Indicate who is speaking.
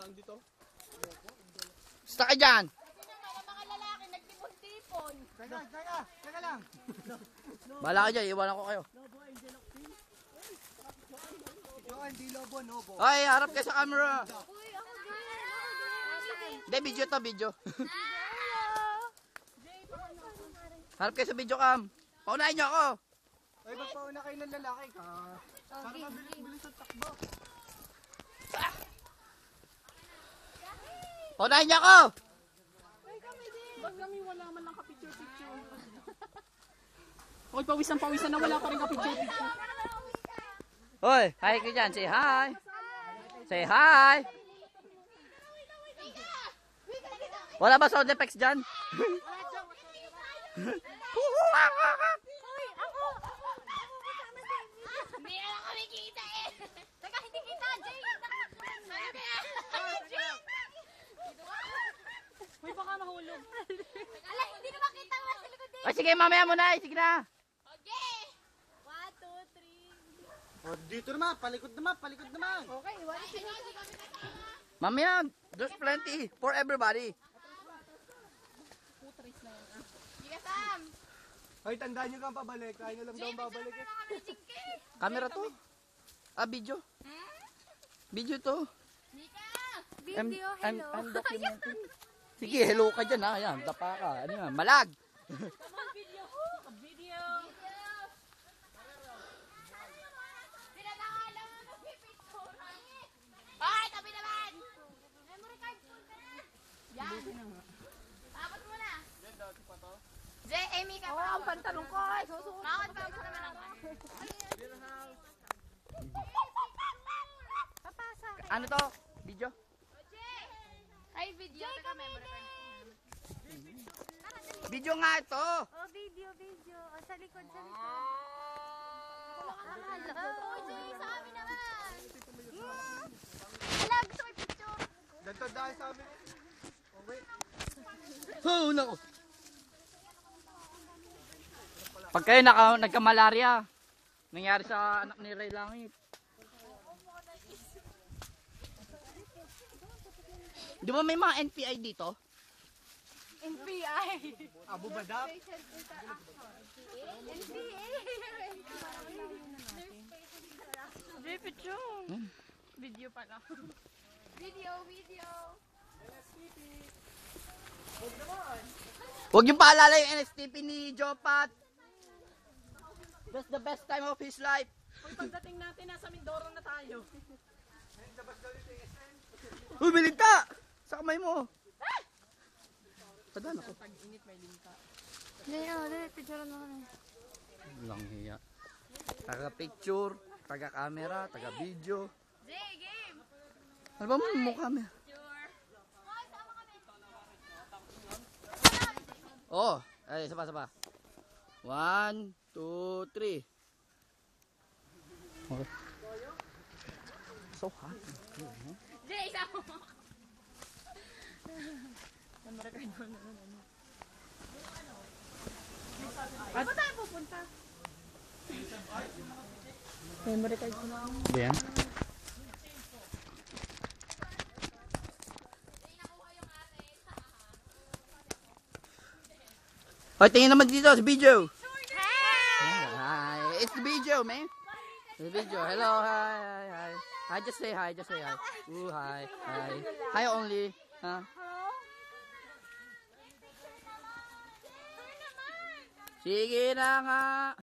Speaker 1: lang dito.
Speaker 2: Basta ka dyan.
Speaker 3: Kasi naman ang mga lalaki nagtipon-tipon.
Speaker 1: Teka lang.
Speaker 2: Bahala ka dyan, iwanan ko kayo.
Speaker 1: Ito hindi lobo, nobo.
Speaker 2: Ay, harap kayo sa camera.
Speaker 3: Uy, ako girl.
Speaker 2: Hindi, video to, video. Harap kayo sa video cam. Paunahin nyo ako.
Speaker 1: Ay, magpauna kayo ng lalaki ka. Para mabilis-bilis ang takbo.
Speaker 2: Paunahin nyo ako.
Speaker 4: Ba't kami wala man lang ka-picture-picture? Huwag pawisan na wala pa rin ka-picture-picture.
Speaker 2: Hoy, hi kayo dyan. Say hi. Say hi. Wala ba sound effects dyan?
Speaker 3: Hindi na lang kami kita eh. Teka, hindi kita, Jay.
Speaker 4: Uy, baka mahulog.
Speaker 3: Ala, hindi naman kita nga sa likod eh.
Speaker 2: Ay, sige, mamaya muna. Sige na.
Speaker 3: Okay. 1, 2, 3.
Speaker 1: O, dito naman, palikod naman.
Speaker 3: Okay, 1, 2, 3.
Speaker 2: Mamaya, there's plenty for everybody.
Speaker 3: Sige, Sam.
Speaker 1: Ay, tandaan nyo kang pabalik. Kaya nyo lang daw babalik eh.
Speaker 2: Camera to? Ah, video. Video to.
Speaker 3: Video, hello.
Speaker 2: I'm documenting. Sige, hello ka dyan ha. Ayan, dapa ka. Ano yan? Malag.
Speaker 4: Video.
Speaker 3: Pinanakalan mo magpipicture. Ay, tabi naman. Memory card full ka na. Yan. Tapos mo na. Jay, Amy ka pa.
Speaker 4: Ang pantalong ko. Ay, susunod.
Speaker 3: Bakit pa ako naman ako? Papasa.
Speaker 2: Ano to? Video?
Speaker 3: Ay, video. Teka, memory card.
Speaker 2: Video nga ito.
Speaker 3: Oh, video. Oh, sa likod. Oh, Jay, sa amin naman. Wala, gusto ko i-picture.
Speaker 1: Ganto dahil sa amin. Okay.
Speaker 2: Oh, nako. Pag kayo nagka-malaria, nangyari sa anak ni Ray Langit. Di ba may mga NPI dito?
Speaker 4: NPI.
Speaker 1: Abu Badab.
Speaker 4: Jay, picture. Video pala.
Speaker 3: Video.
Speaker 2: Huwag yung paalala yung NSTP ni Jopat. That's the best time of his life.
Speaker 4: Uy, pagdating natin, nasa Mindoro na tayo.
Speaker 2: Uy, bilinta! Sa kamay mo. Tagan ako.
Speaker 4: Pag-init may linta.
Speaker 3: Picture na kami.
Speaker 2: Lang hiya. Taga-picture, taga-camera, taga-video.
Speaker 3: Jay, game.
Speaker 2: Ano ba mo mukha mo? Oh, ay, sapa. 1, 2, 3. Okay. So hot.
Speaker 3: Jay, isa mo.
Speaker 4: Saan ba tayo pupunta? Memory card ko na.
Speaker 2: Diyan. Hoy, tingin naman dito sa video. Hi. It's the video, man. The video. Hello, hi. Hi, just say hi. Ooh, hi. Hi only. Huh? Sige na nga.